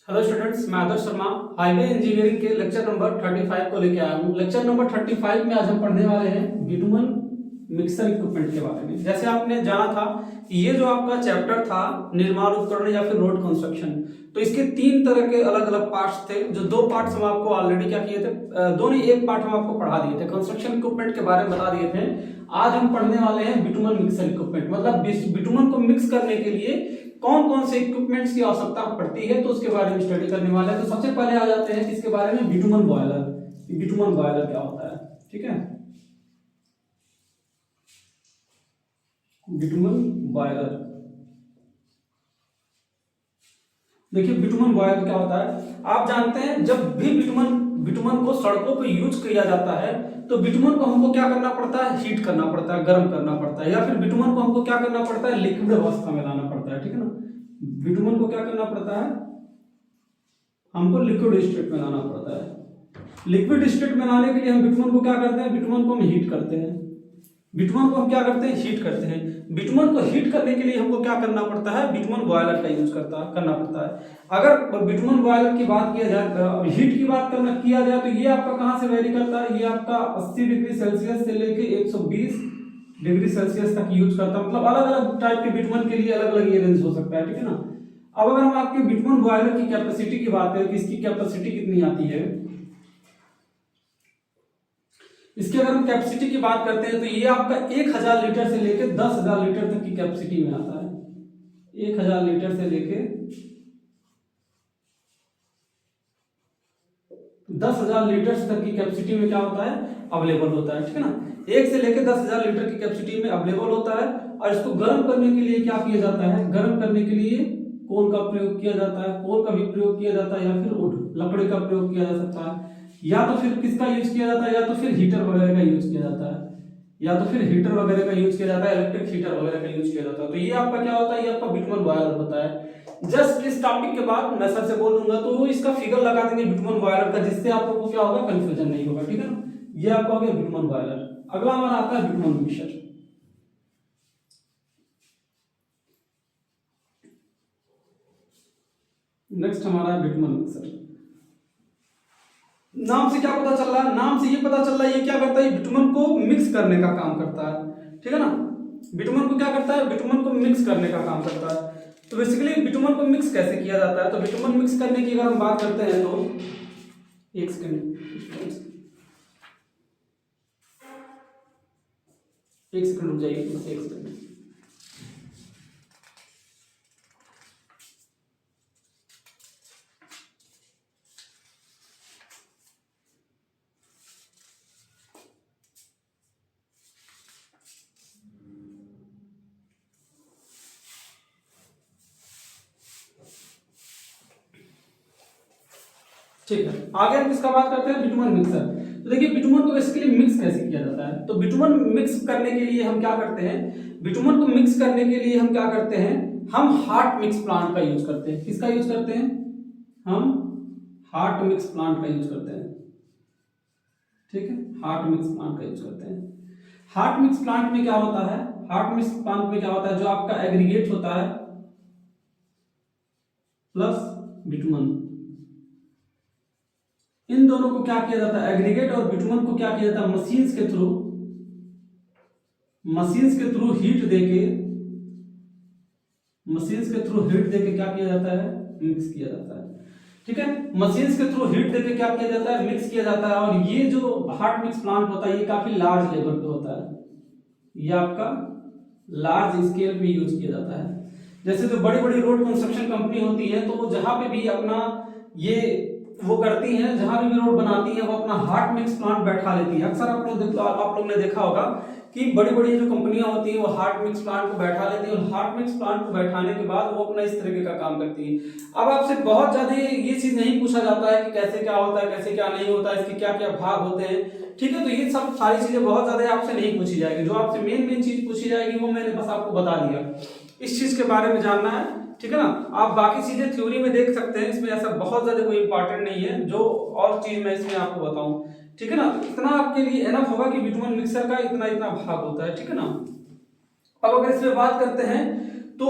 Hello students, मैं आदर्श Sharma highway engineering के lecture number 35 को लेकर आया हूँ। लेक्चर नंबर 35 में आज हम पढ़ने वाले हैं बिटुमन मिक्सर इक्विपमेंट के बारे में। जैसे आपने जाना था कि ये जो आपका चैप्टर था निर्माण उपकरण या फिर रोड कंस्ट्रक्शन, तो इसके तीन तरह के अलग अलग पार्ट्स थे। जो दो पार्ट्स हम आपको ऑलरेडी क्या किए थे, दो नहीं एक पार्ट हम आपको पढ़ा दिए थे, कंस्ट्रक्शन इक्विपमेंट के बारे में बता दिए थे। आज हम पढ़ने वाले हैं बिटुमन मिक्सर इक्विपमेंट, मतलब बिटुमन को मिक्स करने के लिए कौन कौन से इक्विपमेंट्स की आवश्यकता पड़ती है, तो उसके बारे में स्टडी करने वाले हैं। तो सबसे पहले आ जाते हैं इसके बारे में बिटुमन बॉयलर। बिटुमन बॉयलर क्या होता है, ठीक है। बिटुमन बॉयलर, देखिए बिटुमन बॉयलर क्या होता है। आप जानते हैं जब भी बिटुमन को सड़कों पर यूज किया जाता है तो बिटुमन को हमको क्या करना पड़ता है, हीट करना पड़ता है, गर्म करना पड़ता है, या फिर बिटुमन को हमको क्या करना पड़ता है, लिक्विड अवस्था में लाना पड़ता है, ठीक है ना। बिटुमन को क्या करना पड़ता है, हमको लिक्विड स्टेट में लाना पड़ता है। लिक्विड स्टेट में लाने के लिए हम बिटुमन को क्या करते हैं, बिटुमन को हम हीट करते हैं। बिटुमन को हम क्या करते हैं, हीट करते हैं। बिटुमन को हीट करने के लिए हमको क्या करना पड़ता है, बिटुमन बॉयलर का यूज करना पड़ता है। अगर बिटुमन बॉयलर की बात किया जाए, हीट की बात किया जाए तो ये आपका कहां से वेरी करता है, ये आपका 80 डिग्री सेल्सियस से लेके 120 डिग्री सेल्सियस तक यूज करता है। मतलब अलग अलग टाइप के बिटुमन के लिए अलग अलग ये रेंज हो सकता है, ठीक है ना। अब अगर हम आपके बिटुमन बॉयलर की कैपेसिटी की बात करें कि इसकी कैपेसिटी कितनी आती है, इसकी अगर हम कैपेसिटी की बात करते हैं तो ये आपका 1000 लीटर से लेके 10,000 लीटर तक की कैपेसिटी में आता है। 1000 लीटर से लेके 10,000 लीटर तक की कैपेसिटी में क्या होता है, अवेलेबल होता है, ठीक है ना। 1 से लेके 10,000 लीटर की कैपेसिटी में अवेलेबल होता है। और इसको गर्म करने के लिए क्या किया जाता है, गर्म करने के लिए कोल का प्रयोग किया जाता है, कोल का भी प्रयोग किया जाता है, या फिर वुड लकड़ी का प्रयोग किया जा सकता है, या तो फिर किसका यूज किया जाता है, या तो फिर हीटर वगैरह का यूज किया जाता है, इलेक्ट्रिक हीटर वगैरह का यूज किया जाता है। तो ये आपका क्या होता है, ये आपका बिटुमन बॉयलर होता है। जस्ट इस टॉपिक के बाद मैं सर से बोल दूंगा तो इसका फिगर लगा देंगे बिटुमन बॉयलर का, जिससे आप लोगों को क्या होगा, कंफ्यूजन नहीं होगा, ठीक है ना। ये आपका हो गया बिटुमन बॉयलर। अगला हमारा आता है बिटुमन मिक्सर। नेक्स्ट हमारा है बिटुमन मिक्सर। नाम से क्या पता चल रहा है, नाम से ये पता चल रहा है ये क्या करता है, बिटुमन को मिक्स करने का काम करता है, ठीक है ना। बिटुमन को क्या करता है, बिटुमन को मिक्स करने का काम करता है। तो बेसिकली बिटुमन को मिक्स कैसे किया जाता है, तो बिटुमन मिक्स करने की अगर हम बात करते हैं तो एक सेकंड रुक जाइए, बस एक सेकंड। ठीक है, आगे हम किसका बात करते हैं, बिटुमन मिक्सर। तो देखिए बिटुमन को बेसिकली मिक्स कैसे किया जाता है, तो बिटुमन मिक्स करने के लिए हम क्या करते हैं, बिटुमन को मिक्स करने के लिए हम क्या करते हैं, हम हार्ट मिक्स प्लांट का यूज करते हैं। किसका यूज करते हैं, हम हार्ट मिक्स प्लांट का यूज करते हैं, ठीक है, हार्ट मिक्स प्लांट का यूज करते हैं। हार्ट मिक्स प्लांट में क्या होता है, हार्ट मिक्स प्लांट में क्या होता है, जो आपका एग्रीगेट होता है प्लस बिटुमन, इन दोनों को क्या किया जाता है, एग्रीगेट और बिटुमन को क्या किया जाता है, मशीन्स के थ्रू हीट देके क्या किया जाता है, मिक्स किया जाता है, ठीक है। मशीन्स के थ्रू हीट देके क्या किया जाता है, मिक्स किया जाता है। और ये जो हार्ट मिक्स प्लांट होता है ये काफी लार्ज लेवल पे होता है, ये आपका लार्ज स्केल पे यूज किया जाता है। जैसे जो बड़ी बड़ी रोड कंस्ट्रक्शन कंपनी होती है तो वो जहां पे भी अपना ये वो करती हैं, जहां भी रोड बनाती हैं वो अपना हार्ट मिक्स प्लांट बैठा लेती है। अक्सर आप लोग ने देखा होगा कि बड़ी बड़ी जो कंपनियां होती हैं वो हार्ट मिक्स प्लांट को बैठा लेती हैं, और हार्ट मिक्स प्लांट को बैठाने के बाद वो अपना इस तरीके का काम करती है। अब आपसे बहुत ज्यादा ये चीज नहीं पूछा जाता है कि कैसे क्या होता है, कैसे क्या नहीं होता है, इसके क्या क्या भाग होते हैं, ठीक है। तो ये सब सारी चीजें बहुत ज्यादा आपसे नहीं पूछी जाएगी। जो आपसे मेन चीज पूछी जाएगी वो मैंने बस आपको बता दिया। इस चीज के बारे में जानना है, ठीक है ना। आप बाकी चीजें थ्योरी में देख सकते हैं, इसमें ऐसा बहुत ज्यादा कोई इंपॉर्टेंट नहीं है। जो और चीज मैं इसमें आपको बताऊं, ठीक है ना, तो इतना आपके लिए एनफ होगा कि बिटुमन मिक्सर का इतना इतना भाग होता है, ठीक है ना। अब अगर इसमें बात करते हैं तो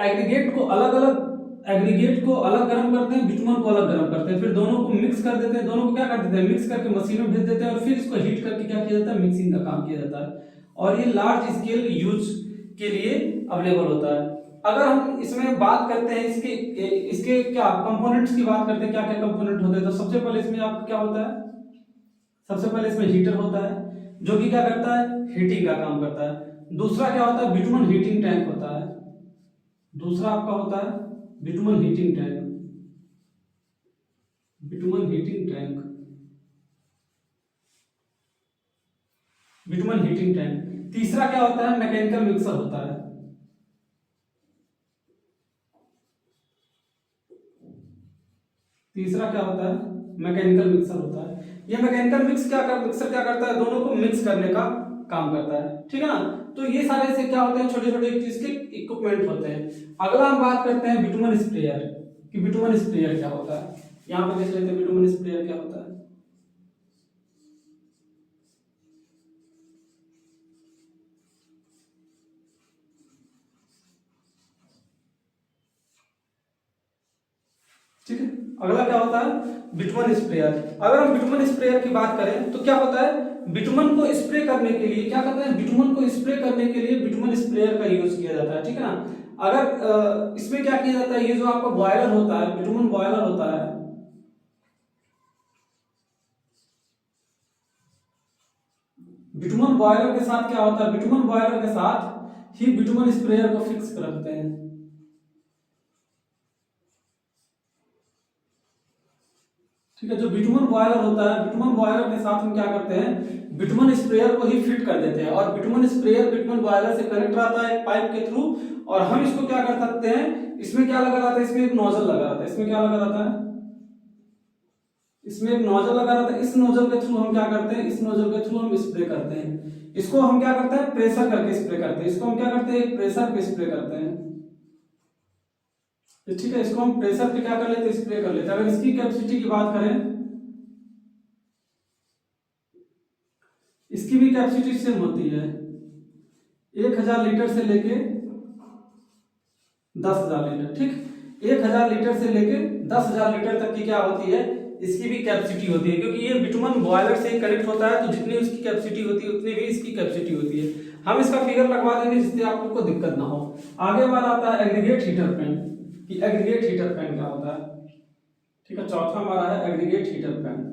एग्रीगेट को अलग अलग एग्रीगेट को अलग गर्म करते हैं, बिटुमन को अलग गर्म करते हैं, फिर दोनों को मिक्स कर देते हैं, दोनों को क्या कर देते हैं, मिक्स करके मशीन में भेज देते हैं और फिर इसको हीट करके क्या किया जाता है, मिक्सिंग का काम किया जाता है और ये लार्ज स्केल यूज के लिए अवेलेबल होता है। अगर हम इसमें बात करते हैं इसके इसके क्या कंपोनेंट्स की बात करते हैं, क्या क्या कंपोनेंट होते हैं, तो सबसे पहले इसमें आपका क्या होता है, सबसे पहले इसमें हीटर होता है जो कि क्या करता है, हीटिंग का काम करता है। दूसरा क्या होता है, बिटुमन हीटिंग टैंक होता है, दूसरा आपका होता है bitumen heating tank, bitumen heating tank, bitumen heating tank. तीसरा क्या होता है, मैकेनिकल मिक्सर होता है। तीसरा क्या होता है, मैकेनिकल मिक्सर होता है। ये मैकेनिकल मिक्सर क्या करता है, दोनों को मिक्स करने का काम करता है, ठीक है ना। तो ये सारे से क्या होते हैं, छोटे छोटे चीज के इक्विपमेंट होते हैं। अगला हम बात करते हैं बिटुमन स्प्रेयर कि बिटुमन स्प्रेयर क्या होता है। यहाँ पे देख लेते हैं बिटुमन स्प्रेयर क्या होता है। ठीक है, अगला क्या होता है, बिटुमन स्प्रेयर। अगर हम बिटुमन स्प्रेयर की बात करें तो क्या होता है, बिटुमन को स्प्रे करने के लिए क्या करते हैं, बिटुमन को स्प्रे करने के लिए बिटुमन स्प्रेयर का यूज किया जाता है, ठीक है ना। अगर इसमें क्या किया जाता है, ये जो आपका बॉयलर होता है, बिटुमन बॉयलर होता है, बिटुमन बॉयलर के साथ क्या होता है, बिटुमन बॉयलर के साथ ही बिटुमन स्प्रेयर को फिक्स कर रखते हैं। ठीक है, जो बिटुमन बॉयलर होता है, बिटुमन बॉयलर के साथ हम क्या करते हैं, बिटुमन स्प्रेयर को ही फिट कर देते हैं और बिटुमन स्प्रेयर बिटुमन बॉयलर से कनेक्ट रहता है एक पाइप के थ्रू और हम इसको क्या कर सकते हैं, इसमें क्या लगा रहता है, इसमें एक नोजल लगा रहता है, इसमें क्या लगा रहता है, इसमें एक नोजल लगा रहता है। इस नोजल के थ्रू हम क्या करते हैं, इस नोजल के थ्रू हम स्प्रे करते हैं। इसको हम क्या करते हैं, प्रेशर करके स्प्रे करते हैं, इसको हम क्या करते हैं, प्रेशर पे स्प्रे करते हैं। ठीक है, इसको हम प्रेशर पे क्या कर लेते हैं, स्प्रे कर लेते हैं। अगर इसकी कैपेसिटी की बात करें, इसकी भी कैपेसिटी सेम होती है 1000 लीटर से लेके 10,000 लीटर। ठीक, 1000 लीटर से लेके 10,000 लीटर तक की क्या होती है, इसकी भी कैपेसिटी होती है, क्योंकि ये बिटुमन बॉयलर से कनेक्ट होता है तो जितनी उसकी कैपेसिटी होती है उतनी भी इसकी कैपेसिटी होती है। हम इसका फिगर लगवा देंगे जिससे आपको कोई दिक्कत ना हो। आगे हमारा आता है एग्रीगेट हीटर फैन कि एग्रीगेट हीटर फैन क्या होता है। ठीक है, चौथा हमारा है aggregate heater fan.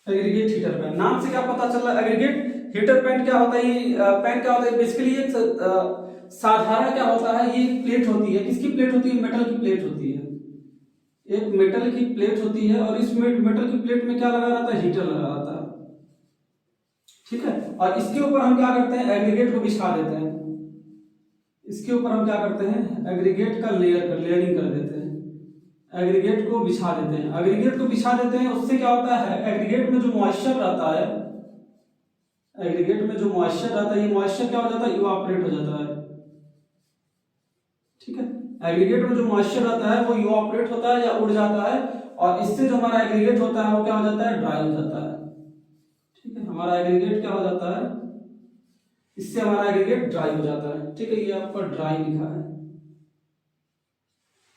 Aggregate heater pan, नाम से क्या पता चल रहा है, एग्रीगेट हीटर पैन क्या होता है, ये पैन क्या होता है, बेसिकली एक साधारण क्या होता है, ये प्लेट होती है, किसकी प्लेट होती है, मेटल की प्लेट होती है, एक मेटल की प्लेट होती है और इस मेटल की प्लेट में क्या लगा रहता है, हीटर लगा रहता है। ठीक है, और इसके ऊपर हम क्या करते हैं, एग्रीगेट को बिछा देते हैं, इसके ऊपर हम क्या करते हैं, एग्रीगेट का लेयरिंग कर देते हैं, एग्रीगेट को बिछा देते हैं। एग्रीगेट को बिछा देते हैं, उससे क्या होता है, एग्रीगेट में जो मॉइस्चर रहता है, एग्रीगेट में जो मॉइस्चर रहता है, ये मॉइस्चर क्या हो जाता है, इवापोरेट हो जाता है। ठीक है, एग्रीगेट में जो मॉइस्चर रहता है वो इवापोरेट होता है या उड़ जाता है और इससे जो हमारा एग्रीगेट होता है वो क्या हो जाता है, ड्राई हो जाता है। ठीक है, हमारा एग्रीगेट क्या हो जाता है, इससे हमारा एग्रीगेट ड्राई हो जाता है। ठीक है, ये आपका ड्राई लिखा है।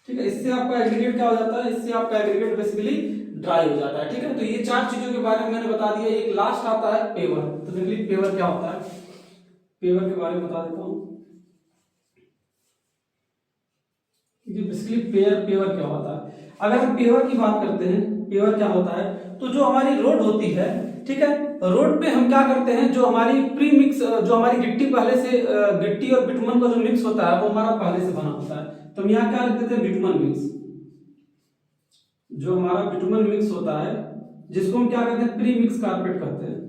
ठीक है, इससे आपका एग्रीगेट क्या हो जाता है, इससे आपका एग्रीगेट बेसिकली ड्राई हो जाता है। ठीक है, तो ये चार चीजों के बारे में मैंने बता दिया। एक लास्ट आता है पेवर। तो देखिए पेवर क्या होता है, पेवर के बारे में बता देता हूँ। बेसिकली पेवर क्या होता है, अगर हम पेवर की बात करते हैं, पेवर क्या होता है, तो जो हमारी रोड होती है, ठीक है, रोड पे हम क्या करते हैं, जो हमारी प्री मिक्स, जो हमारी गिट्टी पहले से गिट्टी और बिटुमन का जो मिक्स होता है वो हमारा पहले से बना होता है। तो हम यहाँ क्या लिख देते हैं, बिटुमन मिक्स। जो हमारा बिटुमन मिक्स होता है जिसको हम क्या कहते हैं, प्री मिक्स कारपेट कहते हैं,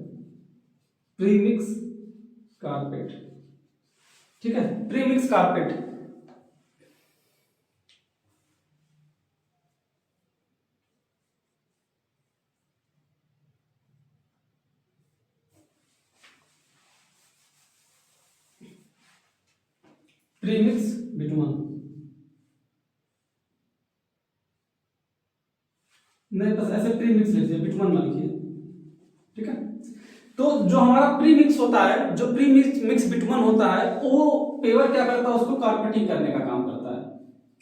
प्री मिक्स कारपेट। ठीक है, pre mix carpet. Pre mix bitumen. नहीं बस ऐसे प्री मिक्स लिखिए, बिटुमन ना लिखिए, ठीक है। तो जो हमारा प्री मिक्स होता है, जो प्री मिक्स बिटुमन होता है, वो पेवर क्या करता है, उसको कारपेटिंग करने का काम करता है।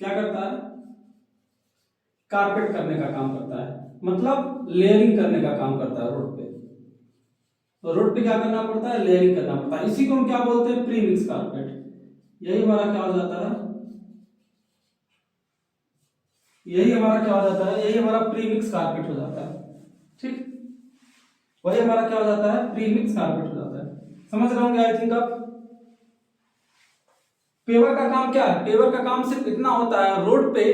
क्या करता है? कारपेट करने का काम करता है, मतलब लेयरिंग करने का काम करता है रोड पे। तो रोड पे क्या करना पड़ता है? लेयरिंग करना पड़ता है। इसी को हम क्या बोलते हैं? Pre mix carpet. यही हमारा क्या हो जाता है? यही हमारा क्या हो जाता है? यही हमारा प्री मिक्स कारपेट हो जाता है, ठीक। वही हमारा क्या हो जाता है? प्री मिक्स कारपेट हो जाता है। समझ रहे होंगे आई थिंक आप। पेवर का काम क्या है? पेवर का काम सिर्फ इतना होता है, रोड पे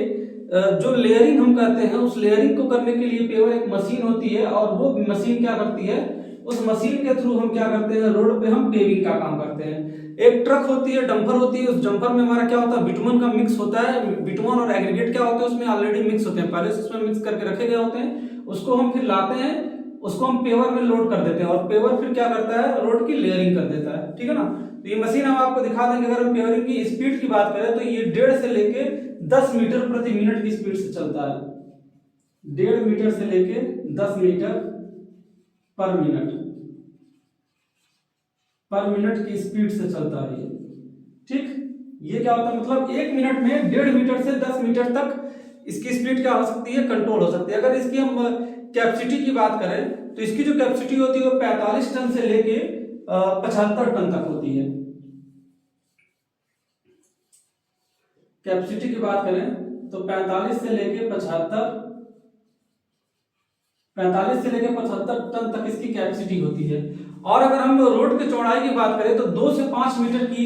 जो लेयरिंग हम करते हैं, उस लेयरिंग को करने के लिए पेवर एक मशीन होती है, और वो मशीन क्या करती है, उस मशीन के थ्रू हम क्या करते हैं, रोड पे हम पेविंग का काम करते हैं। एक ट्रक होती है, डंपर होती है, उस डंपर में हमारा क्या होता है? बिटुमन का मिक्स होता है। बिटुमन और एग्रीगेट क्या होते हैं, उसमें ऑलरेडी मिक्स होते हैं, पहले से उसमें मिक्स करके रखे गए होते हैं। उसको हम फिर लाते हैं, उसको हम पेवर में लोड कर देते हैं, और पेवर फिर क्या करता है? रोड की लेयरिंग कर देता है, ठीक है ना। तो ये मशीन हम आपको दिखा देंगे। अगर हम पेवरिंग की स्पीड की बात करें तो ये 1.5 से लेके 10 मीटर प्रति मिनट की स्पीड से चलता है। 1.5 मीटर से लेके 10 मीटर पर मिनट की स्पीड से चलता है ये, ठीक। ये क्या होता है? मतलब 1 मिनट में 1.5 मीटर से 10 मीटर तक इसकी स्पीड क्या हो सकती है? कंट्रोल हो सकती है। अगर इसकी हम कैपेसिटी की बात करें तो इसकी जो कैपेसिटी होती है वो 45 टन से लेके 75 टन तक होती है। कैपेसिटी की बात करें तो 45 से लेके 75 टन तक इसकी कैपेसिटी होती है। और अगर हम रोड की चौड़ाई की बात करें तो 2 से 5 मीटर की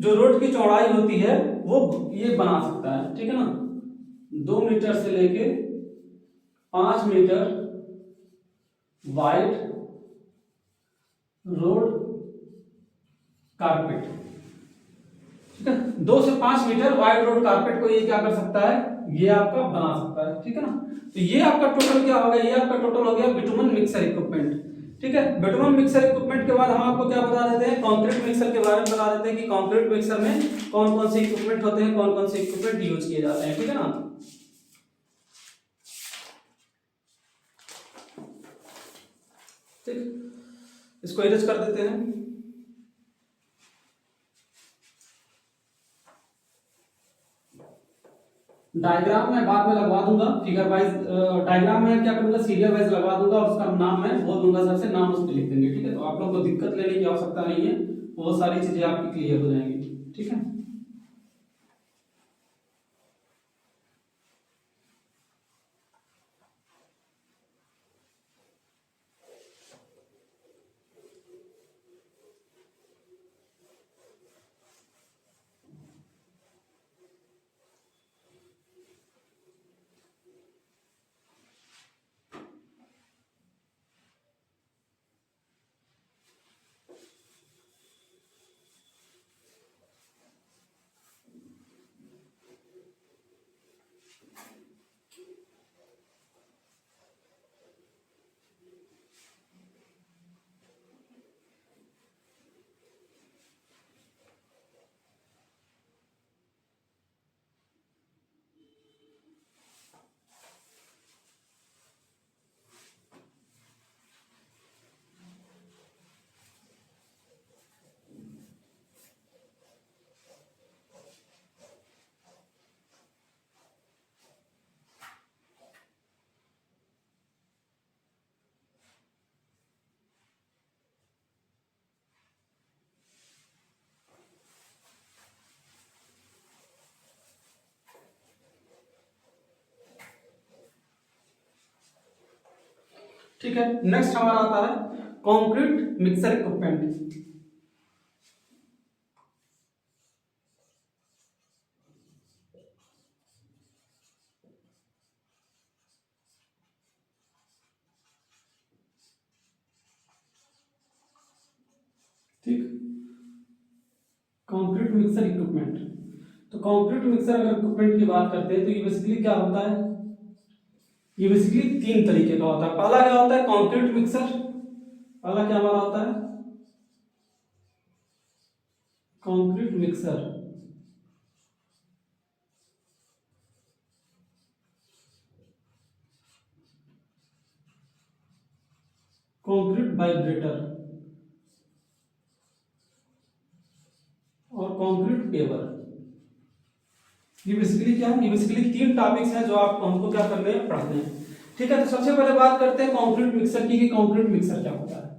जो रोड की चौड़ाई होती है वो ये बना सकता है, ठीक है ना। 2 मीटर से लेके 5 मीटर वाइड रोड कारपेट, ठीक है। 2 से 5 मीटर वाइड रोड कारपेट को ये क्या कर सकता है? ये आपका बना सकता है, ठीक है ना। तो ये आपका टोटल क्या हो गया? ये आपका टोटल हो गया बिटुमन मिक्सर इक्विपमेंट, ठीक है। बिटुमन मिक्सर इक्विपमेंट के बाद हम आपको क्या बता देते हैं? कंक्रीट मिक्सर के बारे में बता देते हैं कि कंक्रीट मिक्सर में कौन कौन से इक्विपमेंट होते हैं, कौन कौन से इक्विपमेंट यूज किए जाते हैं, ठीक है ना। ठीक, इसको इरेज कर देते हैं। डायग्राम मैं बाद में लगवा दूंगा, फिगर वाइज डायग्राम में क्या करूंगा? सीरियल वाइज लगवा दूंगा, और उसका नाम मैं बोल दूंगा सबसे, नाम उस पर लिख देंगे, ठीक है। तो आप लोग को दिक्कत लेने की आवश्यकता नहीं है, वो सारी चीजें आपकी क्लियर हो जाएंगी, ठीक है। ठीक है, नेक्स्ट हमारा आता है कंक्रीट मिक्सर इक्विपमेंट। ठीक, कंक्रीट मिक्सर इक्विपमेंट। तो कंक्रीट मिक्सर अगर इक्विपमेंट की बात करते हैं तो ये बेसिकली क्या होता है? ये बेसिकली 3 तरीके का होता है। पहला क्या होता है? Concrete mixer. पहला क्या हमारा होता है? Concrete mixer. कंक्रीट वाइब्रेटर और कंक्रीट पेवर। ये बेसिकली क्या है, ये बेसिकली 3 टॉपिक्स हैं जो आप हमको क्या करने हैं, पढ़ने हैं। ठीक है, तो सबसे पहले बात करते हैं कंक्रीट मिक्सर की कि कंक्रीट मिक्सर क्या होता है।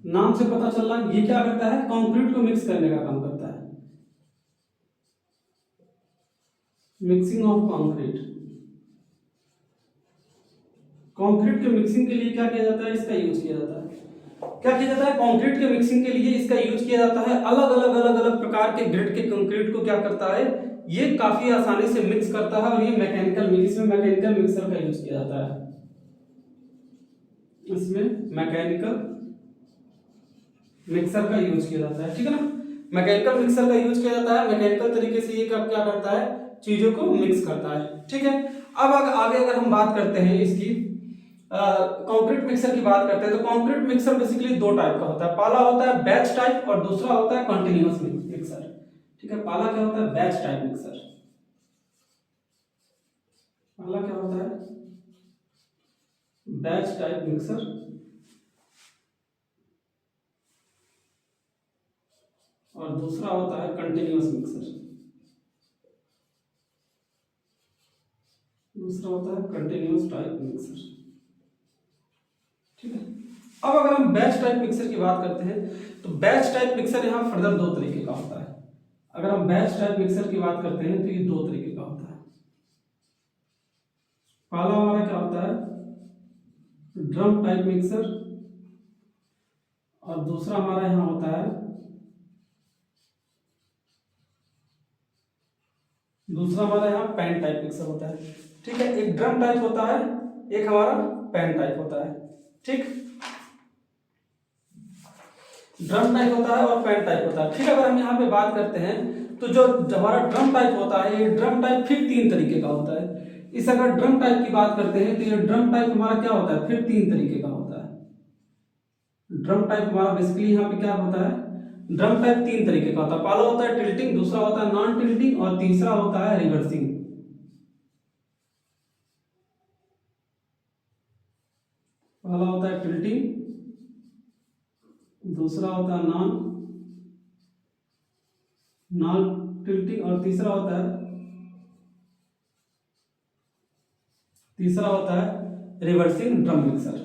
नाम से पता चल रहा है ये क्या करता है, कंक्रीट को मिक्स करने का काम करता है। Mixing of concrete. कंक्रीट के मिक्सिंग के लिए क्या किया जाता है, इसका यूज किया जाता है। क्या किया जाता है, कंक्रीट के मिक्सिंग के लिए इसका यूज किया जाता है। अलग अलग प्रकार के ग्रेड के कंक्रीट को क्या करता है, ये काफी आसानी से मिक्स करता है और ये इसमें मैकेनिकल मिक्सर का यूज किया जाता है। इसमें मैकेनिकल मिक्सर का यूज किया जाता है, ठीक है ना। मैकेनिकल मिक्सर का यूज किया जाता है, मैकेनिकल तरीके से ये क्या करता है, चीजों को मिक्स करता है, ठीक है। अब आगे अगर हम बात करते हैं इसकी कंक्रीट मिक्सर की बात करते हैं, तो कंक्रीट मिक्सर बेसिकली 2 टाइप का होता है। पहला होता है बैच टाइप और दूसरा होता है कंटिन्यूअस मिक्सर, ठीक है। पहला क्या होता है, बैच टाइप मिक्सर। पहला क्या होता है, बैच टाइप मिक्सर, और दूसरा होता है कंटिन्यूअस मिक्सर। दूसरा होता है कंटिन्यूअस टाइप मिक्सर, ठीक है। अब अगर हम बैच टाइप मिक्सर की बात करते हैं, तो बैच टाइप मिक्सर यहाँ फर्दर 2 तरीके का होता है। अगर हम बैच टाइप मिक्सर की बात करते हैं तो ये 2 तरीके का होता है। पहला हमारा क्या होता है, ड्रम टाइप मिक्सर, और दूसरा हमारा यहाँ होता है, पैन टाइप मिक्सर होता है, ठीक है। एक ड्रम टाइप होता है, एक हमारा पैन टाइप होता है, ठीक। ड्रम टाइप होता है और पैन टाइप होता है, ठीक। अगर हम यहाँ पे बात करते हैं तो जो हमारा ड्रम टाइप होता है, ये ड्रम टाइप फिर 3 तरीके का होता है। इस अगर ड्रम टाइप की बात करते हैं तो ये ड्रम टाइप हमारा क्या होता है, फिर 3 तरीके का होता है। ड्रम टाइप हमारा बेसिकली यहाँ पे क्या होता है, ड्रम टाइप 3 तरीके का होता है। पहला होता है टिल्टिंग, दूसरा होता है नॉन टिल्टिंग, और तीसरा होता है रिवर्सिंग। पहला होता है टिल्टिंग, दूसरा होता है नॉन टिल्टिंग, और तीसरा होता है रिवर्सिंग ड्रम मिक्सर।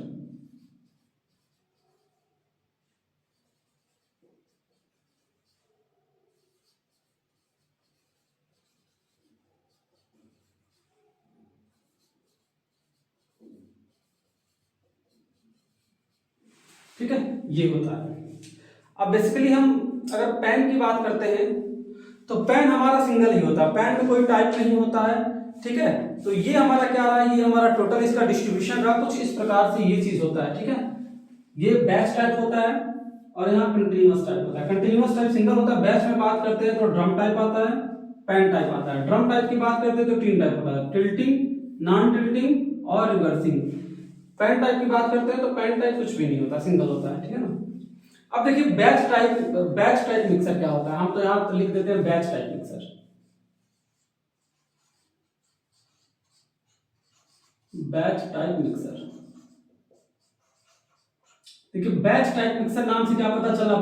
ठीक है, ये होता है। अब बेसिकली हम अगर पैन की बात करते हैं तो पैन हमारा सिंगल ही होता है, पैन में कोई टाइप नहीं होता है, ठीक है। तो ये हमारा क्या रहा है, ये हमारा टोटल इसका डिस्ट्रीब्यूशन रहा कुछ इस प्रकार से, ये चीज होता है, ठीक है। ये बैच टाइप होता है और यहाँ कंटिन्यूअस टाइप होता है। कंटिन्यूअस टाइप सिंगल होता है। बैच में बात करते हैं तो ड्रम टाइप आता है, पैन टाइप आता है। ड्रम टाइप की बात करते हैं तो 3 टाइप होता है, टिल्टिंग, नॉन टिल्टिंग और रिवर्सिंग। पैन टाइप की बात करते हैं तो पैन टाइप कुछ भी नहीं होता, सिंगल होता है, ठीक है ना। अब देखिए बैच टाइप मिक्सर क्या होता है, हम तो यहां लिख देते हैं batch type mixer. Batch type mixer, देखिए बैच टाइप मिक्सर नाम से क्या पता चला,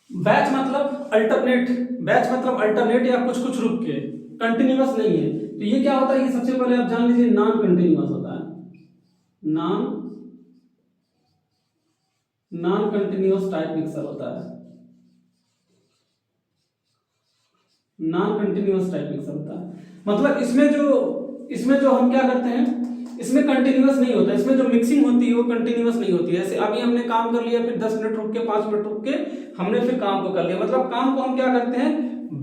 बैच मतलब अल्टरनेट, बैच मतलब अल्टरनेट या कुछ कुछ रुक के, कंटिन्यूअस नहीं है। तो ये क्या होता है, ये सबसे पहले आप जान लीजिए नॉन कंटिन्यूअस होता है। नॉन कंटिन्यूअस टाइप मिक्सर होता है, नॉन कंटिन्यूअस टाइप मिक्सर होता है। मतलब इसमें जो हम क्या करते हैं, इसमें कंटिन्यूअस नहीं होता, इसमें जो मिक्सिंग होती है वो कंटिन्यूअस नहीं होती है। जैसे अभी हमने काम कर लिया, फिर 10 मिनट रुक के 5 मिनट रुक के हमने फिर काम को कर लिया। मतलब काम को हम क्या करते हैं,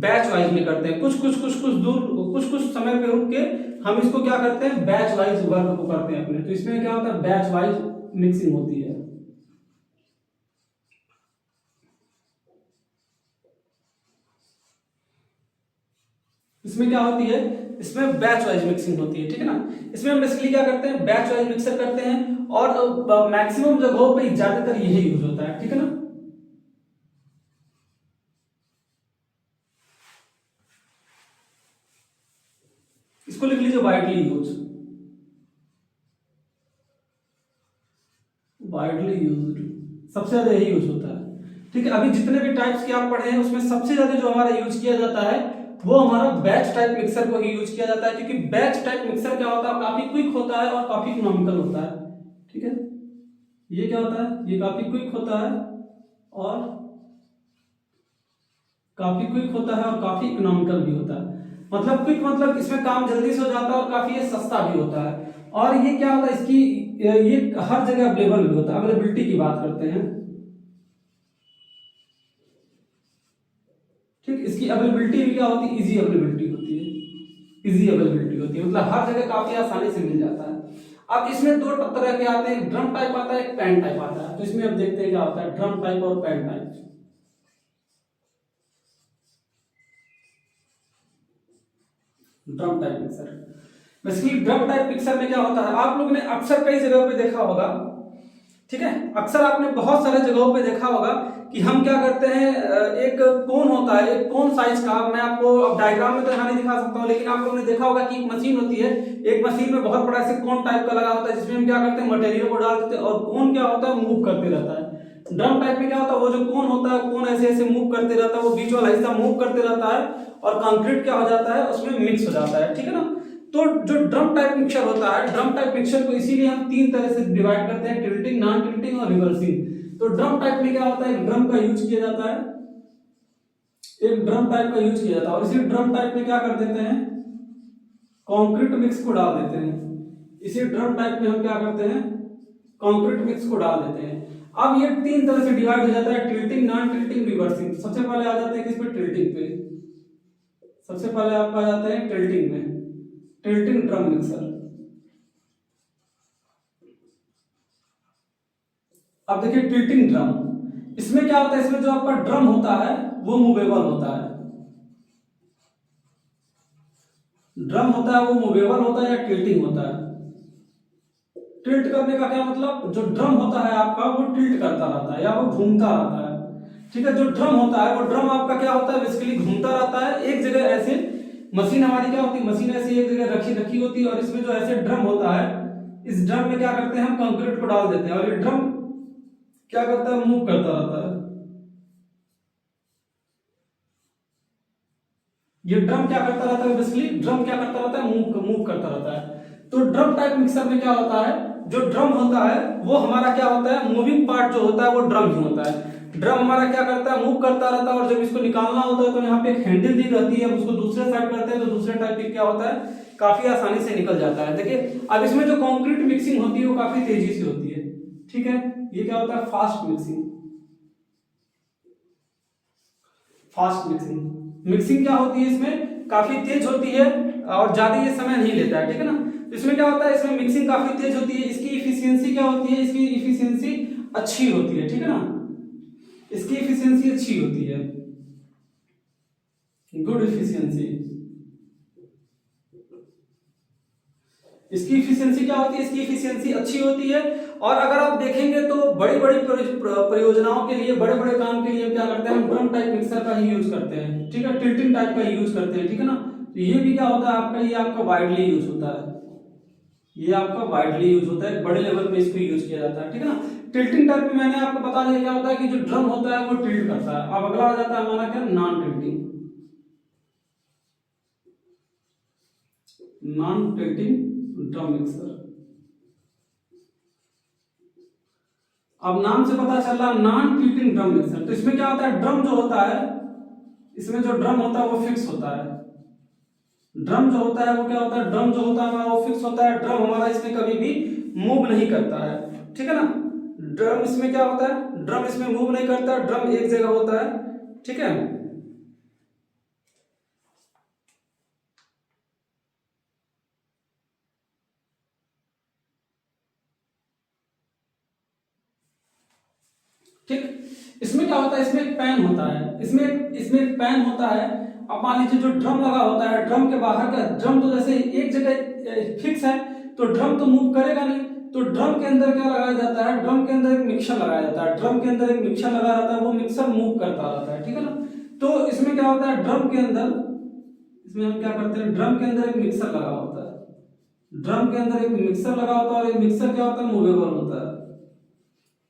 बैच वाइज में करते हैं। कुछ समय पे रुक के हम इसको क्या करते हैं, बैच वाइज वर्क को करते हैं अपने। तो इसमें क्या होता है, बैच वाइज मिक्सिंग होती है। इसमें क्या होती है, इसमें बैच वाइज मिक्सिंग होती है, ठीक है ना। इसमें हम बेसिकली क्या करते हैं, बैच वाइज मिक्सर करते हैं और मैक्सिमम जगहों पे ज्यादातर यही यूज होता है, ठीक है ना। इसको लिख लीजिए वाइडली यूज, वाइडली यूज्ड, सबसे ज्यादा यही यूज होता है। ठीक है, अभी जितने भी टाइप्स के आप पढ़े हैं उसमें सबसे ज्यादा जो हमारा यूज किया जाता है वो हमारा बैच टाइप मिक्सर को ही यूज किया जाता है, क्योंकि बैच टाइप मिक्सर क्या होता है, काफी क्विक होता है और काफी इकोनॉमिकल होता है। ठीक है, ये क्या होता है, ये काफी क्विक होता है और काफी क्विक होता है और काफी इकोनॉमिकल भी होता है। मतलब क्विक मतलब इसमें काम जल्दी से हो जाता है और काफी ये सस्ता भी होता है। और ये क्या होता है, इसकी ये हर जगह अवेलेबल भी होता है। अवेलेबिलिटी की बात करते हैं, ठीक, इसकी अवेलेबिलिटी भी क्या होती है, इजी अवेलेबिलिटी होती है, इजी अवेलेबिलिटी होती है, मतलब हर जगह काफी आसानी से मिल जाता है। अब इसमें दो तरह के आते हैं, ड्रम टाइप आता है, एक पैन टाइप आता है। तो इसमें अब देखते हैं क्या होता है, ड्रम टाइप और pan type. Drum type mixer, basically drum type mixer में क्या होता है, आप लोगों ने अक्सर कई जगहों पे देखा होगा, ठीक है, अक्सर आपने बहुत सारे जगहों पे देखा होगा कि हम क्या करते हैं, एक कोन होता है, एक कोन साइज का, मैं आपको अब डायग्राम में तो यहाँ नहीं दिखा सकता हूँ, लेकिन आप लोगों ने देखा होगा कि एक मशीन होती है, एक मशीन में बहुत बड़ा ऐसे कोन टाइप का लगा होता है, जिसमें हम क्या करते हैं, मटेरियल को डाल देते हैं और कोन क्या होता है, मूव करते रहता है। ड्रम टाइप में क्या होता है, वो जो कोन होता है, कोन ऐसे ऐसे मूव करते रहता है, वो बीच वाला हिस्सा मूव करते रहता है और कंक्रीट क्या हो जाता है, उसमें मिक्स हो जाता है। ठीक है ना, तो जो ड्रम टाइप मिक्सर होता है, ड्रम टाइप मिक्सर को इसीलिए हम तीन तरह से डिवाइड करते हैं, टिल्टिंग, नॉन टिल्टिंग और रिवर्सिंग। तो ड्रम टाइप में क्या होता है, एक ड्रम का यूज किया जाता है, एक ड्रम टाइप का यूज किया जाता है और इसी ड्रम टाइप में क्या कर देते हैं, कंक्रीट मिक्स को डाल देते हैं। इसी ड्रम टाइप में हम क्या करते हैं, कंक्रीट मिक्स को डाल देते हैं। अब ये तीन तरह से डिवाइड हो जाता है, टिल्टिंग, नॉन टिल्टिंग, रिवर्सिंग। सबसे पहले आ जाते हैं किस पे, टिल्टिंग पे। सबसे पहले आप आ जाते हैं टिल्टिंग में, टिल्टिंग ड्रम मिक्सर। अब देखिए टिल्टिंग ड्रम, इसमें क्या होता है, इसमें जो आपका ड्रम होता है वो मूवेबल होता है, ड्रम होता है वो मूवेबल होता है या टिल्टिंग होता है। टिल्ट करने का क्या मतलब, जो ड्रम होता है आपका वो टिल्ट करता रहता है या वो घूमता रहता है। ठीक है, जो ड्रम होता है वो ड्रम आपका क्या होता है, बेसिकली घूमता रहता है एक जगह ऐसे। मशीन हमारी क्या होती है, मशीन ऐसी एक जगह रखी रखी होती है और इसमें जो ऐसे ड्रम होता है, इस ड्रम में क्या करते हैं, हम कंक्रीट को डाल देते हैं और ये ड्रम क्या करता है, मूव करता रहता है। ये ड्रम क्या करता रहता है, बेसिकली ड्रम क्या करता रहता है, मूव करता रहता है। तो ड्रम टाइप मिक्सर में क्या होता है, जो ड्रम होता है वो हमारा क्या होता है, मूविंग पार्ट जो होता है वो ड्रम ही होता है। ड्रम हमारा क्या करता है, मूव करता रहता है और जब इसको निकालना होता है तो यहाँ पे एक हैंडल दी रहती है, उसको दूसरे साइड करते हैं तो दूसरे टाइप की क्या होता है, काफी आसानी से निकल जाता है। देखिए अब इसमें जो कंक्रीट मिक्सिंग होती है वो काफी तेजी से होती है। ठीक है, ये क्या होता है, fast mixing. Fast mixing, mixing क्या होती है, इसमें काफी तेज होती है और ज्यादा ये समय नहीं लेता है। ठीक है ना, तो इसमें क्या होता है, इसमें मिक्सिंग काफी तेज होती है, इसकी इफिशियंसी क्या होती है, इसकी इफिशियंसी अच्छी होती है। ठीक है ना, इसकी इफिशियंसी अच्छी होती है, गुड इफिशियंसी। इसकी इफिशियंसी क्या होती है, इसकी इफिशियंसी अच्छी होती है। और अगर आप देखेंगे तो बड़ी बड़ी परियोजनाओं के लिए, बड़े बड़े काम के लिए हम क्या करते हैं, हम ड्रम टाइप मिक्सर का ही यूज करते हैं। ठीक है, टिल्टिंग टाइप का यूज करते हैं। ठीक है ना, तो ये भी क्या होता है आपका, ये आपका वाइडली यूज होता है, ये आपका वाइडली यूज होता है, बड़े लेवल पे इसको यूज किया जाता है। ठीक है ना, टिल्टिंग टाइप में मैंने आपको बता दिया क्या होता है कि जो ड्रम होता है वो टिल्ट करता है। अब अगला आ जाता है हमारा क्या, non tilting. Non tilting drum mixer, अब नाम से पता चल रहा है नॉन टिल्टिंग ड्रम मिक्सर। तो इसमें क्या होता है, ड्रम जो होता है, इसमें जो ड्रम होता है वो फिक्स होता है। ड्रम जो होता है वो क्या होता है, ड्रम जो होता है वो फिक्स होता है। ड्रम हमारा इसमें कभी भी मूव नहीं करता है। ठीक है ना, ड्रम इसमें क्या होता है, ड्रम इसमें मूव नहीं करता, ड्रम एक जगह होता है। ठीक है, ठीक, इसमें क्या होता है, इसमें एक पैन होता है, इसमें एक पैन होता है। अब मान लीजिए जो ड्रम लगा होता है, ड्रम के बाहर का, ड्रम तो जैसे एक जगह फिक्स है तो ड्रम तो मूव करेगा नहीं, तो ड्रम के अंदर क्या लगाया जाता है, ड्रम के अंदर एक मिक्सर लगाया जाता है, ड्रम के अंदर एक मिक्सर लगा रहता है, वो मिक्सर मूव करता रहता है। ठीक है ना, तो इसमें क्या होता है, ड्रम के अंदर इसमें हम क्या करते हैं, ड्रम के अंदर एक मिक्सर लगा होता है, ड्रम के अंदर एक मिक्सर लगा होता है और ये मिक्सर क्या होता है, मूवेबल होता है।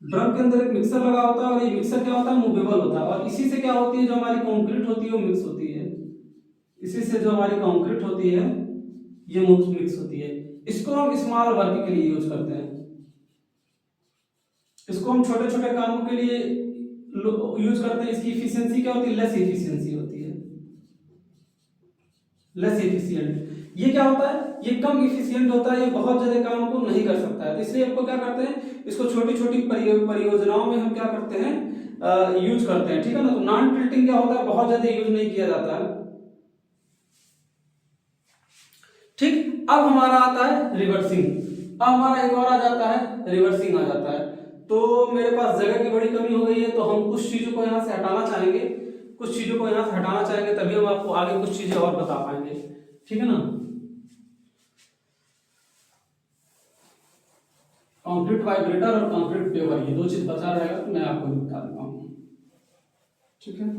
ड्रम के अंदर एक मिक्सर लगा होता है और ये मिक्सर क्या होता है, मूवेबल होता है। और इसी से क्या होती है, जो हमारी कंक्रीट होती है वो मिक्स होती है। इसी से जो हमारी कंक्रीट होती है ये मिक्स होती है। इसको हम स्मॉल वर्क के लिए यूज करते हैं। इसको हम छोटे छोटे कामों के लिए यूज करते हैं। इसकी इफिशियंसी क्या होती है, लेस इफिशियंसी होती है, लेस इफिशियंट। ये क्या होता है, ये कम इफिशियंट होता है, ये बहुत ज्यादा काम को नहीं कर सकता है। तो इसलिए हमको क्या करते हैं, इसको छोटी छोटी परियोजनाओं में हम क्या करते हैं, यूज करते हैं। ठीक है ना। तो नॉन टिल्टिंग क्या होता है, बहुत ज्यादा यूज नहीं किया जाता है। ठीक, अब हमारा आता है रिवर्सिंग। अब हमारा एक और आ जाता है, रिवर्सिंग आ जाता है। तो मेरे पास जगह की बड़ी कमी हो गई है, तो हम कुछ चीजों को यहाँ से हटाना चाहेंगे, कुछ चीजों को यहाँ से हटाना चाहेंगे, तभी हम आपको आगे कुछ चीजें और बता पाएंगे। ठीक है ना। कंक्रीट वाइब्रेटर और कंक्रीट पेवर, ये दो चीज बचा रहेगा तो मैं आपको बता देता हूँ। ठीक है।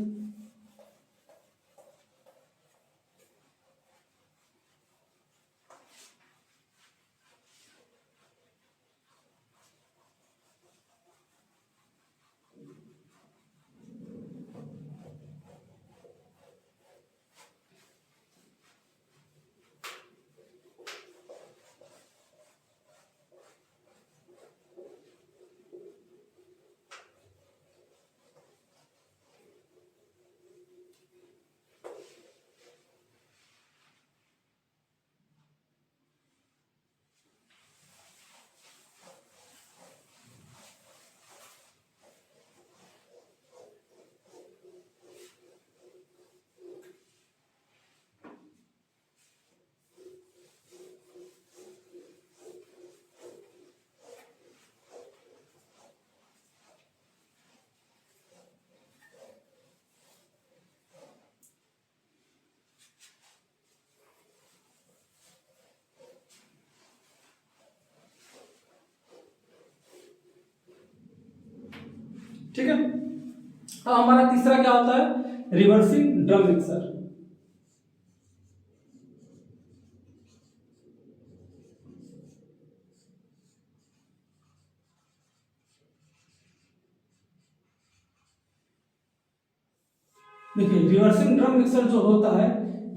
ठीक है। अब हमारा तीसरा क्या होता है, रिवर्सिंग ड्रम मिक्सर। देखिए, रिवर्सिंग ड्रम मिक्सर जो होता है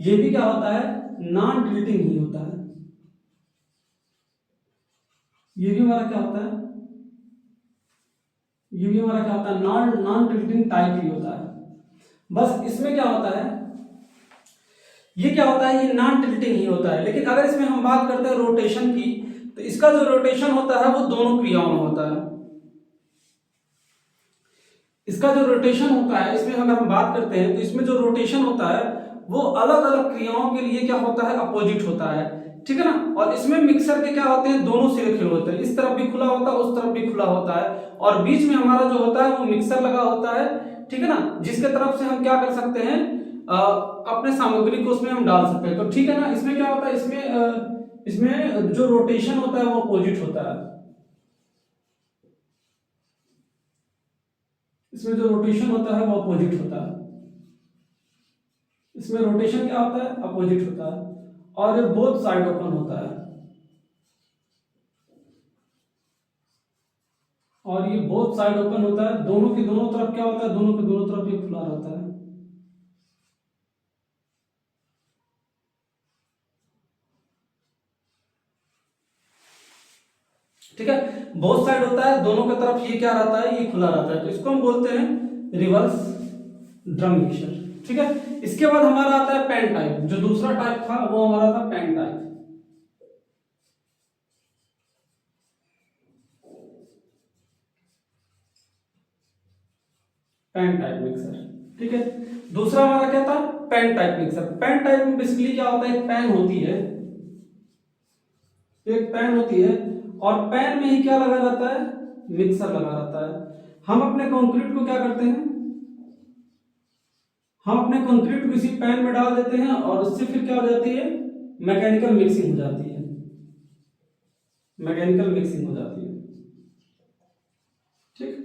ये भी क्या होता है, नॉन टिल्टिंग ही होता है। ये भी हमारा क्या होता है, ये भी हमारा क्या होता है, नॉन नॉन टिल्टिंग टाइप ही होता है। बस इसमें क्या होता है, ये क्या होता है, ये नॉन टिल्टिंग ही होता है। लेकिन अगर इसमें हम बात करते हैं रोटेशन की, तो इसका जो रोटेशन होता है वो दोनों क्रियाओं में होता है। इसका जो रोटेशन होता है, इसमें अगर हम बात करते हैं तो इसमें जो रोटेशन होता है वो अलग अलग क्रियाओं के लिए क्या होता है, अपोजिट होता है। ठीक है ना। और इसमें मिक्सर के क्या होते हैं, दोनों सिरे खुले होते हैं, इस तरफ भी खुला होता है, उस तरफ भी खुला होता है, और बीच में हमारा जो होता है वो मिक्सर लगा होता है। ठीक है ना, जिसके तरफ से हम क्या कर सकते हैं, अपने सामग्री को उसमें हम डाल सकते हैं। तो ठीक है ना। इसमें क्या होता है, इसमें जो रोटेशन होता है वो अपोजिट होता है। इसमें जो रोटेशन होता है वो अपोजिट होता है। इसमें रोटेशन क्या होता है, अपोजिट होता है। और ये बोथ साइड ओपन होता है, और ये बोथ साइड ओपन होता है। दोनों की दोनों तरफ क्या होता है, दोनों की दोनों तरफ ये खुला रहता है। ठीक है। बोथ साइड होता है, दोनों की तरफ ये क्या रहता है, ये खुला रहता है। तो इसको हम बोलते हैं रिवर्स ड्रम मिक्सर। ठीक है। इसके बाद हमारा आता है पेन टाइप। जो दूसरा टाइप था वो हमारा था pen type. Pen type mixer. ठीक है। दूसरा हमारा क्या था, pen type mixer. Pen type में बेसिकली क्या होता है, एक पेन होती है, एक पेन होती है, और पेन में ही क्या लगा रहता है, मिक्सर लगा रहता है। हम अपने कंक्रीट को क्या करते हैं, हम अपने कंक्रीट को इसी पैन में डाल देते हैं, और उससे फिर क्या हो जाती है, मैकेनिकल मिक्सिंग हो जाती है, मैकेनिकल मिक्सिंग हो जाती है। ठीक।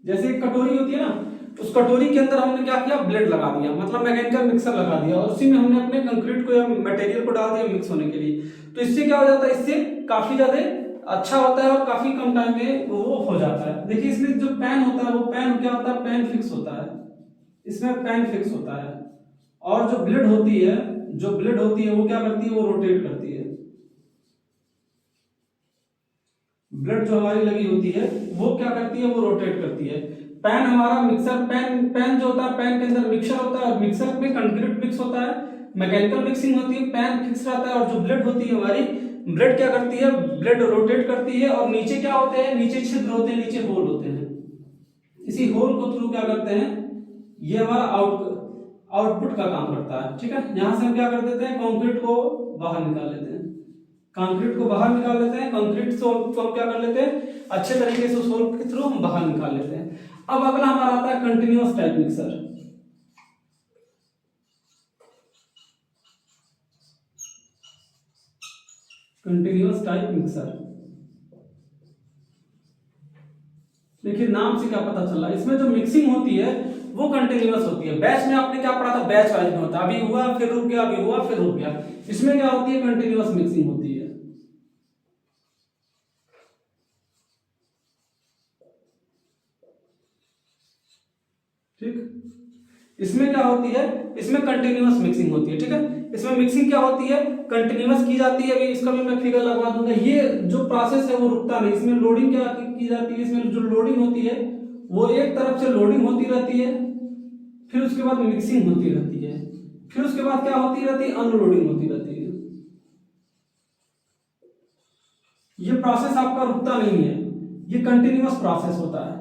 जैसे एक कटोरी होती है ना, उस कटोरी के अंदर हमने क्या किया, ब्लेड लगा दिया, मतलब मैकेनिकल मिक्सर लगा दिया, और उसी में हमने अपने कंक्रीट को या मटेरियल को डाल दिया मिक्स होने के लिए। तो इससे क्या हो जाता है, इससे काफी ज्यादा अच्छा होता है और काफी कम टाइम में वो हो जाता है। देखिए इसमें जो पैन होता है, वो पैन क्या होता है, पैन फिक्स होता है, इसमें पैन फिक्स होता है, और जो ब्लेड होती है, जो ब्लेड होती है वो क्या करती है, वो रोटेट करती है। ब्लेड जो हमारी लगी होती है वो क्या करती है, वो रोटेट करती है। पैन हमारा मिक्सर, पैन जो होता है, पैन के अंदर मिक्सर होता है, और मिक्सर में कंक्रीट मिक्स होता है, मैकेनिकल मिक्सिंग होती है, पैन फिक्स रहता है, और जो ब्लेड होती है हमारी, ब्लेड क्या करती है, ब्लेड रोटेट करती है, और नीचे क्या होते हैं, नीचे छिद्र होते हैं, नीचे होल होते हैं। इसी होल को थ्रू क्या करते हैं, ये हमारा आउटपुट का काम करता है। ठीक है, यहां से हम क्या कर देते हैं, कंक्रीट को बाहर निकाल लेते हैं, कंक्रीट को बाहर निकाल लेते हैं, कंक्रीट को हम क्या कर लेते हैं, अच्छे तरीके से उस होल के थ्रू हम बाहर निकाल लेते हैं। अब अगला हमारा आता है continuous type mixer. Continuous type mixer, देखिए नाम से क्या पता चल रहा है, इसमें जो मिक्सिंग होती है वो कंटिन्यूअस होती है। बैच में आपने क्या पढ़ा था, बैच वाइज में होता है, अभी हुआ फिर रुक गया, अभी हुआ फिर रुक गया। इसमें क्या होती है, कंटिन्यूअस मिक्सिंग होती है। ठीक, इसमें क्या होती है, इसमें कंटिन्यूअस मिक्सिंग होती है। ठीक है, इसमें मिक्सिंग क्या होती है, कंटिन्यूअस की जाती है। अभी इसका भी मैं फिगर लगवा दूंगा। ये जो प्रोसेस है वो रुकता नहीं, इसमें लोडिंग क्या की जाती है, इसमें जो लोडिंग होती है वो एक तरफ से लोडिंग होती रहती है, फिर उसके बाद मिक्सिंग होती रहती है, फिर उसके बाद क्या होती रहती है, अनलोडिंग होती रहती है। ये प्रोसेस आपका रुकता नहीं है, ये कंटिन्यूअस प्रोसेस होता है।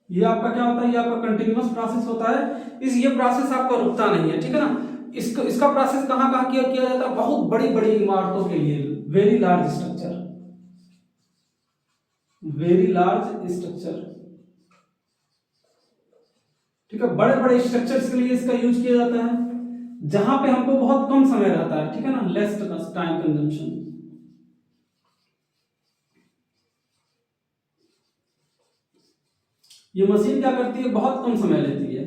ये आपका क्या होता है, ये आपका कंटिन्यूअस प्रोसेस होता है। ये प्रोसेस आपका रुकता नहीं है। ठीक है ना, इसका प्रोसेस कहाँ कहाँ किया जाता है, बहुत बड़ी बड़ी इमारतों के लिए, very large structure, very large structure. ठीक है, बड़े बड़े स्ट्रक्चर्स के लिए इसका यूज किया जाता है, जहां पे हमको बहुत कम समय रहता है। ठीक है ना, लेस टाइम कंजम्पशन। ये मशीन क्या करती है, बहुत कम समय लेती है,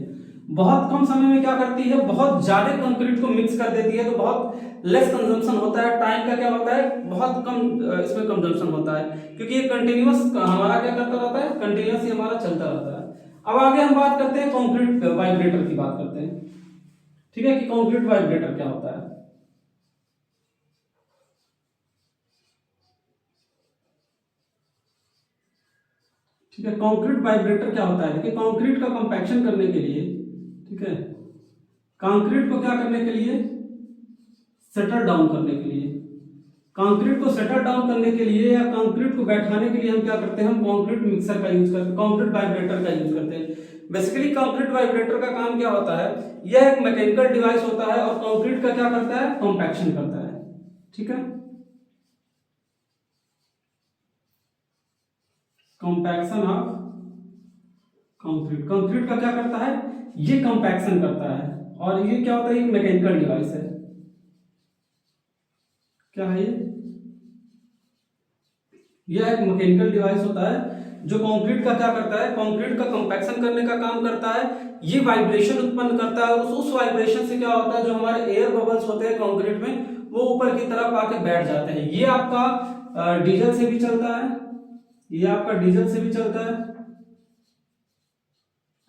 बहुत कम समय में क्या करती है, बहुत ज्यादा कंक्रीट को मिक्स कर देती है, तो बहुत लेस कंजम्पशन होता है, टाइम का क्या होता है, बहुत कम इसमें कंजम्पशन होता है, क्योंकि ये कंटिन्यूअस हमारा क्या करता रहता है, कंटिन्यूअस ही हमारा चलता रहता है। अब आगे हम बात करते हैं कंक्रीट वाइब्रेटर की बात करते हैं। ठीक है, कि कंक्रीट वाइब्रेटर क्या होता है। ठीक है, कंक्रीट वाइब्रेटर क्या होता है, देखिए कंक्रीट का कंपैक्शन करने के लिए, ठीक है, कंक्रीट को क्या करने के लिए, सेटल डाउन करने के लिए, कंक्रीट को सेटल डाउन करने के लिए या कंक्रीट को बैठाने के लिए हम क्या करते हैं, हम कंक्रीट मिक्सर का यूज करते हैं, कंक्रीट वाइब्रेटर का यूज करते हैं। बेसिकली कंक्रीट वाइब्रेटर का काम क्या होता है, यह एक मैकेनिकल डिवाइस होता है और कंक्रीट का क्या करता है, कंपैक्शन करता है। ठीक है, कंपैक्शन ऑफ कंक्रीट, कंक्रीट का क्या करता है, ये कंपैक्शन करता है, और ये क्या होता है, एक मैकेनिकल डिवाइस है। क्या है ये एक मैकेनिकल डिवाइस होता है जो कंक्रीट का क्या करता है, कंक्रीट का कंपैक्शन करने का काम करता है। ये वाइब्रेशन उत्पन्न करता है, और उस वाइब्रेशन से क्या होता है, जो हमारे एयर बबल्स होते हैं कंक्रीट में, वो ऊपर की तरफ आके बैठ जाते हैं। ये आपका डीजल से भी चलता है, ये आपका डीजल से भी चलता है,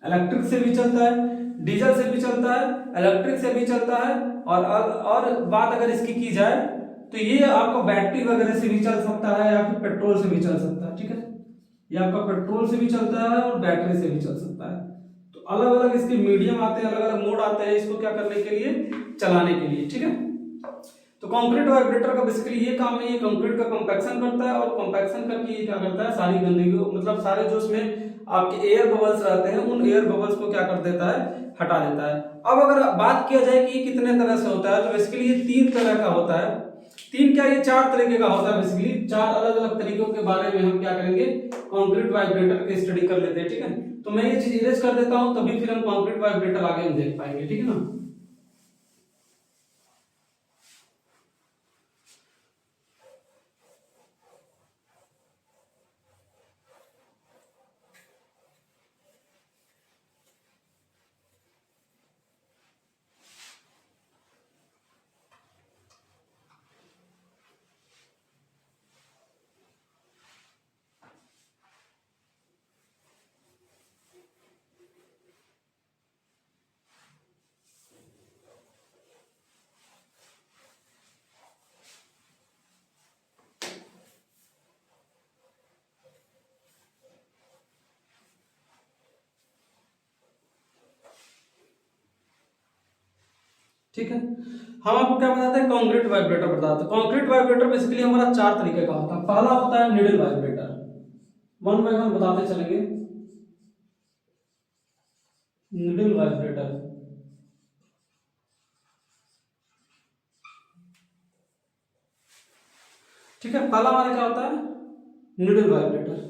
इलेक्ट्रिक से भी चलता है, डीजल से भी चलता है, इलेक्ट्रिक से भी चलता है, और बात अगर इसकी की जाए तो ये आपका बैटरी वगैरह से भी चल सकता है या फिर पेट्रोल से भी चल सकता है। ठीक है, ये आपका पेट्रोल से भी चलता है और बैटरी से भी चल सकता है। तो अलग अलग इसके मीडियम आते हैं, अलग अलग मोड आते हैं इसको क्या करने के लिए, चलाने के लिए। ठीक है, तो कंक्रीट वाइब्रेटर का बेसिकली ये काम है, ये कंक्रीट का कंपैक्शन करता है, और कंपैक्शन करके ये क्या करता है, सारी गंदगी, मतलब सारे जो उसमें आपके एयर बबल्स रहते हैं, उन एयर बबल्स को क्या कर देता है, हटा देता है। अब अगर बात किया जाए कि ये कितने तरह से होता है, तो बेसिकली ये 3 तरह का होता है। 3 क्या, ये 4 तरीके का होता है। बेसिकली 4 अलग अलग तरीकों के बारे में हम क्या करेंगे, कंक्रीट वाइब्रेटर की स्टडी कर लेते हैं। ठीक है, तो मैं ये चीज इरेज कर देता हूं, तभी फिर हम कंक्रीट वाइब्रेटर आगे हम देख पाएंगे। ठीक है ना, ठीक है। हम आपको क्या बताते हैं, कॉन्क्रीट वाइब्रेटर बताते हैं। कॉन्क्रीट वाइब्रेटर बेसिकली हमारा 4 तरीके का होता है। पहला होता है needle vibrator, one by one बताते चलेंगे। निडल वाइब्रेटर, ठीक है। पहला हमारा क्या होता है, निडल वाइब्रेटर।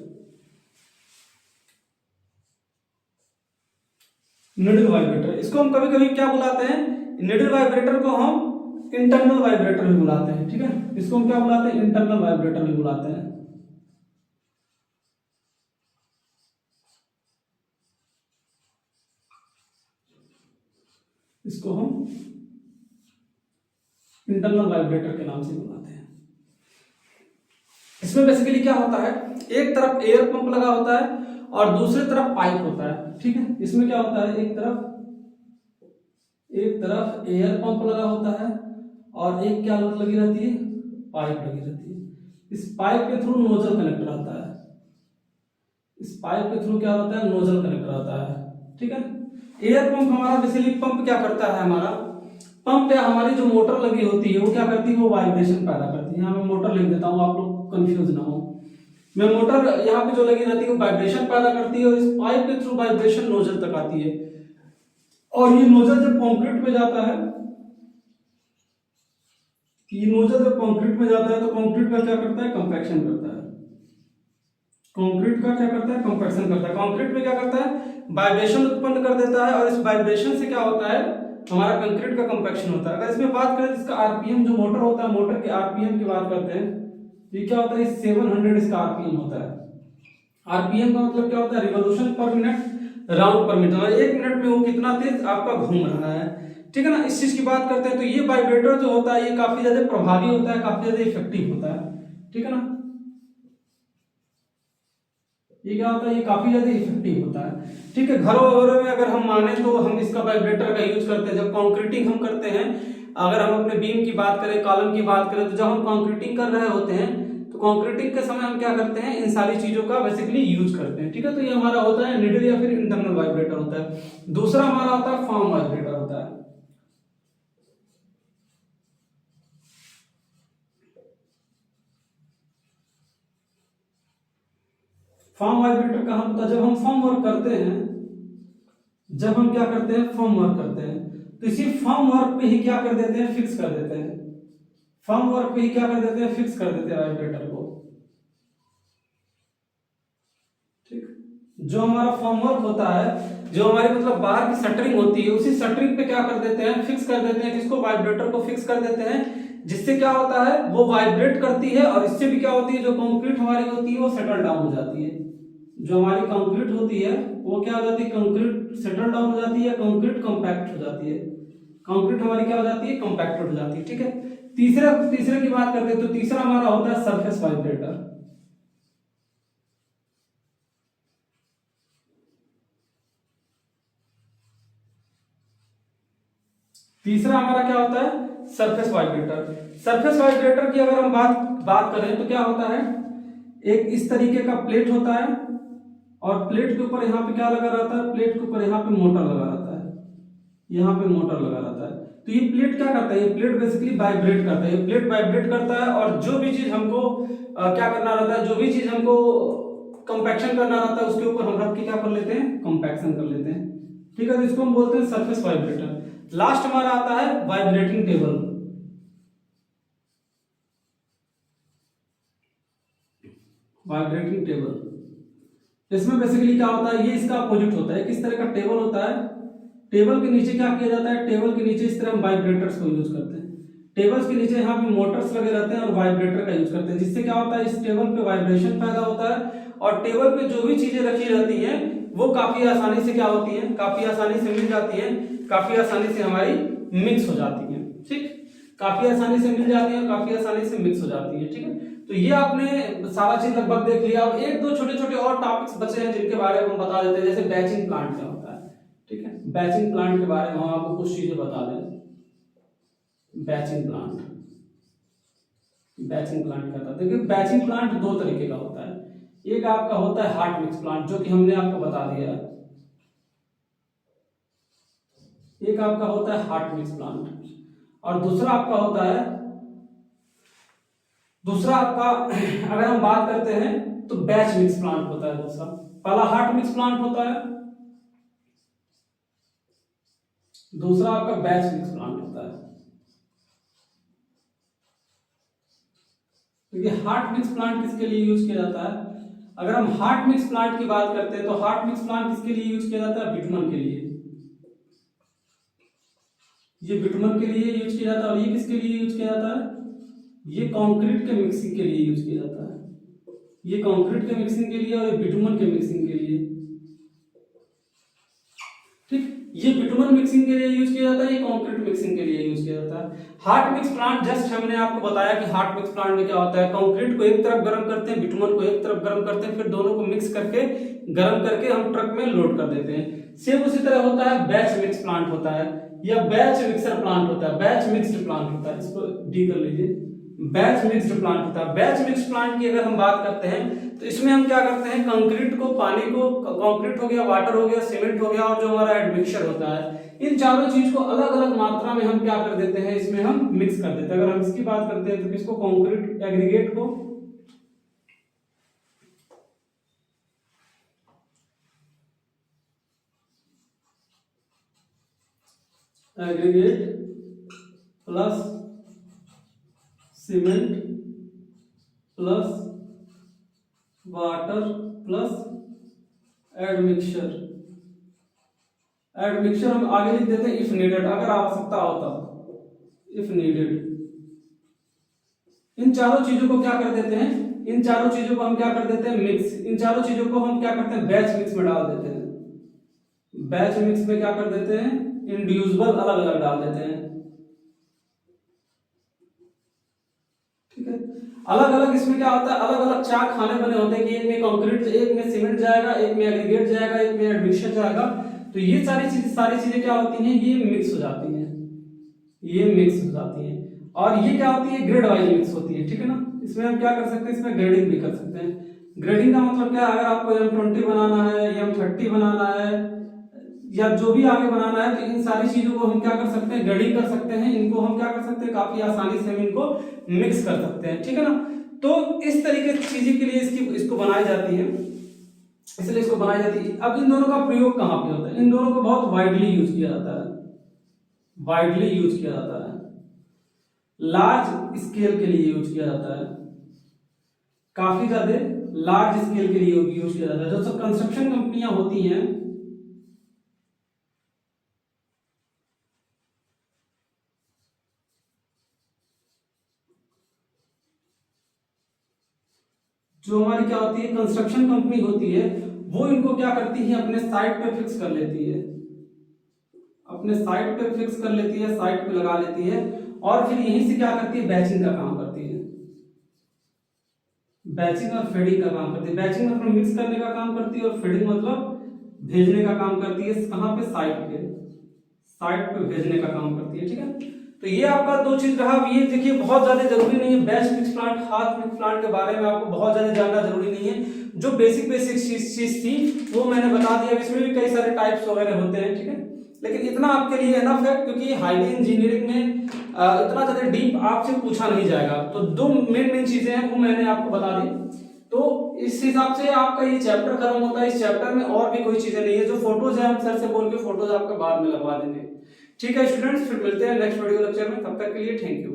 निडल वाइब्रेटर, इसको हम कभी कभी क्या बुलाते हैं, निडल वाइब्रेटर को हम इंटरनल वाइब्रेटर भी बुलाते हैं, ठीक है। इसको हम क्या बुलाते हैं, इंटरनल वाइब्रेटर भी बुलाते हैं। इसको हम इंटरनल वाइब्रेटर के नाम से बुलाते हैं। इसमें बेसिकली क्या होता है, एक तरफ एयर पंप लगा होता है और दूसरी तरफ पाइप होता है, ठीक है। इसमें क्या होता है, एक तरफ एयर पंप लगा होता है और एक क्या लगी रहती है, पाइप लगी रहती है। इस पाइप के थ्रू नोजल कनेक्ट रहता है, इस पाइप के थ्रू क्या होता है, नोजल कनेक्ट रहता है, ठीक है। एयर पंप हमारा बेसिकली, पंप क्या करता है, हमारा पंप या हमारी जो मोटर लगी होती है वो क्या करती है, वो वाइब्रेशन पैदा करती है। यहाँ मैं मोटर लिख देता हूँ, आप लोग कंफ्यूज ना हो। मैं मोटर यहाँ पे जो लगी रहती है वो वाइब्रेशन पैदा करती है और इस पाइप के थ्रू वाइब्रेशन नोजल तक आती है। और ये नोजल जब कंक्रीट में जाता है, ये नोजल जब कंक्रीट में जाता है तो कंक्रीट का क्या करता है, कंपैक्शन करता है। कंक्रीट का क्या करता है, कंपैक्शन करता है। कंक्रीट में क्या करता है, वाइब्रेशन उत्पन्न कर देता है और इस वाइब्रेशन से क्या होता है, हमारा कंक्रीट का कंपैक्शन होता है। अगर इसमें बात करें इसका आरपीएम, जो मोटर होता है, मोटर के आरपीएम की बात करते हैं, ये क्या होता है, 700 इसका आरपीएम होता है। आरपीएम का मतलब क्या होता है, रिवॉल्यूशन पर मिनट, राउंड पर मिनट। मतलब 1 मिनट में वो कितना तेज आपका घूम रहा है, ठीक है ना। इस चीज की बात करते हैं तो ये वाइब्रेटर जो होता है ये काफी ज्यादा प्रभावी होता है, काफी ज्यादा इफेक्टिव होता है, ठीक है ना। ये क्या होता है, ये काफी ज्यादा इफेक्टिव होता है, ठीक है। घरों वगैरह में अगर हम माने तो हम इसका वाइब्रेटर का यूज करते हैं। जब कंक्रीटिंग हम करते हैं, अगर हम अपने बीम की बात करें, कॉलम की बात करें, तो जब हम कंक्रीटिंग कर रहे होते हैं तो कंक्रीटिंग के समय हम क्या करते हैं, इन सारी चीजों का बेसिकली यूज करते हैं, ठीक है। तो ये हमारा होता है निडल या फिर इंटरनल वाइब्रेटर होता है। दूसरा हमारा होता है फॉर्म वाइब्रेटर होता है। फॉर्म वाइब्रेटर कहाँ होता है, जब हम फॉर्म वर्क करते हैं, जब हम क्या करते हैं, फॉर्म वर्क करते हैं, तो इसी फॉर्म वर्क पे ही क्या कर देते हैं, फिक्स कर देते हैं। फॉर्म वर्क पे ही क्या कर देते हैं, फिक्स कर देते हैं वाइब्रेटर को, ठीक। जो हमारा फॉर्म वर्क होता है, जो हमारी मतलब बाहर की शटरिंग होती है, उसी शटरिंग पे क्या कर देते हैं, फिक्स कर देते हैं। किसको, वाइब्रेटर को फिक्स कर देते हैं, जिससे क्या होता है, वो वाइब्रेट करती है और इससे भी क्या होती है, जो कंक्रीट हमारी होती है वो सेटल डाउन हो जाती है। जो हमारी कंक्रीट होती है वो क्या हो जाती है, कंक्रीट सेटल डाउन हो जाती है, कंक्रीट कंपैक्ट हो जाती है। कंक्रीट हमारी क्या हो जाती है, कंपैक्टेड हो जाती है, ठीक है। तीसरे की बात करते हैं तो तीसरा हमारा होता है सरफेस वाइब्रेटर। तीसरा हमारा क्या होता है, सरफेस वाइब्रेटर। सरफेस वाइब्रेटर की अगर हम बात करें तो क्या होता है, एक इस तरीके का प्लेट होता है और प्लेट के ऊपर यहाँ पे क्या लगा रहता है, प्लेट के ऊपर यहाँ पे मोटर लगा रहता है, यहाँ पे मोटर लगा रहता है। तो ये प्लेट क्या करता है, ये प्लेट बेसिकली वाइब्रेट करता है। ये प्लेट वाइब्रेट करता है और जो भी चीज हमको क्या करना रहता है, जो भी चीज हमको कंपैक्शन करना रहता है उसके ऊपर हम रख के क्या कर लेते हैं, कंपैक्शन कर लेते हैं, ठीक है। तो इसको हम बोलते हैं सरफेस वाइब्रेटर। लास्ट हमारा आता है वाइब्रेटिंग टेबल। वाइब्रेटिंग टेबल, इसमें बेसिकली क्या होता है, ये इसका अपोजिट होता है। किस तरह का टेबल होता है, टेबल के नीचे क्या किया जाता है, टेबल के नीचे इस तरह हम वाइब्रेटर्स को यूज करते हैं। टेबल्स के नीचे यहाँ पे मोटर्स लगे रहते हैं और वाइब्रेटर का यूज करते हैं, जिससे क्या होता है, इस टेबल पे वाइब्रेशन पैदा होता है और टेबल पे जो भी चीजें रखी रहती हैं वो काफी आसानी से क्या होती हैं, काफी आसानी से मिल जाती हैं, काफी आसानी से हमारी मिक्स हो जाती हैं, ठीक। काफी आसानी से मिल जाती है, काफी आसानी से मिक्स हो जाती है, ठीक है। तो ये आपने सारा चीज लगभग देख लिया। अब एक दो छोटे छोटे और टॉपिक्स बचे हैं जिनके बारे में हम बता देते हैं, जैसे बैचिंग प्लांट क्या होता है, ठीक है। बैचिंग प्लांट के बारे में हम आपको कुछ चीजें बता दें। बैचिंग प्लांट, बैचिंग प्लांट क्या होता है, देखिए बैचिंग प्लांट दो तरीके का होता है। एक आपका होता है हॉट मिक्स प्लांट, जो कि हमने आपको बता दिया है। एक आपका होता है हॉट मिक्स प्लांट, और दूसरा आपका होता है, दूसरा आपका अगर हम बात करते हैं तो बैच मिक्स प्लांट होता है दूसरा। पहला हॉट मिक्स प्लांट होता है, दूसरा आपका बैच मिक्स प्लांट होता है। क्योंकि हॉट मिक्स प्लांट किसके लिए यूज किया जाता है, अगर हम हॉट मिक्स प्लांट की बात करते हैं तो हॉट मिक्स प्लांट किसके लिए यूज किया जाता है, बिटुमन के लिए। ये बिटुमन के लिए यूज किया जाता है, और ये किसके लिए यूज किया जाता है, ये कंक्रीट के मिक्सिंग के लिए यूज किया जाता है। ये कंक्रीट के मिक्सिंग के लिए और ये बिटुमन के मिक्सिंग के लिए, ठीक। ये बिटुमन मिक्सिंग के लिए यूज किया जाता है, ये कंक्रीट मिक्सिंग के लिए यूज किया जाता है। हॉट मिक्स प्लांट जस्ट हमने आपको बताया कि हॉट मिक्स प्लांट में क्या होता है, कंक्रीट को एक तरफ गर्म करते हैं, बिटुमन को एक तरफ गर्म करते हैं, फिर दोनों को मिक्स करके गर्म करके हम ट्रक में लोड कर देते हैं। सेम उसी तरह होता है बैच मिक्स प्लांट होता है, या बैच मिक्सर प्लांट होता है, बैच मिक्स्ड प्लांट होता है, इसको डी कर लीजिए, बैच मिक्स्ड प्लांट होता है। बैच मिक्स प्लांट की अगर हम बात करते हैं तो इसमें हम क्या करते हैं, कंक्रीट को, पानी को, कंक्रीट हो गया, वाटर हो गया, सीमेंट हो गया, और जो हमारा एडमिक्सचर होता है, इन चारों चीज को अलग अलग मात्रा में हम क्या कर देते हैं, इसमें हम मिक्स कर देते हैं। अगर हम इसकी बात करते हैं तो किसको, कंक्रीट एग्रीगेट को, aggregate plus cement plus water plus admixture. Admixture हम आगे लिख देते हैं इफ नीडेड, अगर आवश्यकता हो तब, इफ नीडेड। इन चारों चीजों को क्या कर देते हैं, इन चारों चीजों को हम क्या कर देते हैं, मिक्स। इन चारों चीजों को हम क्या करते हैं, बैच मिक्स में डाल देते हैं। बैच मिक्स में क्या कर देते हैं, इंडिविजुअल अलग अलग डाल देते हैं, ठीक है। अलग अलग इसमें क्या होता है, अलग अलग चार खाने बने होते हैं कि एक में कंक्रीट, एक में सीमेंट जाएगा, एक में एग्रीगेट जाएगा, एक में एडमिक्सचर जाएगा। तो ये सारी चीजें क्या होती हैं, ये मिक्स हो जाती हैं, ये मिक्स हो जाती हैं। और ये क्या होती है, ग्रेड वाइज मिक्स होती है, ठीक है ना। इसमें हम क्या कर सकते हैं, इसमें ग्रेडिंग भी कर सकते हैं। ग्रेडिंग का मतलब क्या है, अगर आपको M20 बनाना है, M30 बनाना है, या जो भी आगे बनाना है, तो इन सारी चीजों को हम क्या कर सकते हैं, ग्रेडिंग कर सकते हैं। इनको हम क्या कर सकते हैं, काफी आसानी से हम इनको मिक्स कर सकते हैं, ठीक है ना। तो इस तरीके की चीजें के लिए इसको बनाई जाती है, इसलिए इसको बनाई जाती है। अब इन दोनों का प्रयोग कहाँ पे होता है, इन दोनों को बहुत वाइडली यूज किया जाता है, वाइडली यूज किया जाता है, लार्ज स्केल के लिए यूज किया जाता है, काफी ज्यादा लार्ज स्केल के लिए यूज किया जाता है। जो सब कंस्ट्रक्शन कंपनियां होती हैं, जो हमारी क्या होती है, कंस्ट्रक्शन कंपनी होती है, वो इनको क्या करती है, अपने साइट पे फिक्स कर लेती है, अपने साइट पे फिक्स कर लेती है, साइट पे लगा लेती है, और फिर यहीं से क्या करती है, बैचिंग का काम करती है। बैचिंग और फीडिंग का काम करती है। बैचिंग मतलब मिक्स करने का काम करती है, और फीडिंग मतलब भेजने का काम करती है। कहाँ पे, साइट पे, साइट पे भेजने का काम करती है, ठीक है। तो ये आपका दो चीज रहा। ये देखिए बहुत ज्यादा जरूरी नहीं है, batch mix plant, hot mix plant के बारे में आपको बहुत ज्यादा जानना जरूरी नहीं है। जो बेसिक चीज थी वो मैंने बता दिया। इसमें भी कई सारे टाइप्स वगैरह होते हैं, ठीक है, लेकिन इतना आपके लिए एनफ है, क्योंकि हाईवे इंजीनियरिंग में इतना ज्यादा डीप आपसे पूछा नहीं जाएगा। तो दो मेन चीजें हैं वो मैंने आपको बता दी। तो इस हिसाब से आपका ये चैप्टर खत्म होता है। इस चैप्टर में और भी कोई चीजें नहीं है। जो फोटोज है हम सर से बोल के फोटोज आपका बाद में लगवा देंगे, ठीक है स्टूडेंट्स। फिर मिलते हैं नेक्स्ट वीडियो लेक्चर में, तब तक के लिए थैंक यू।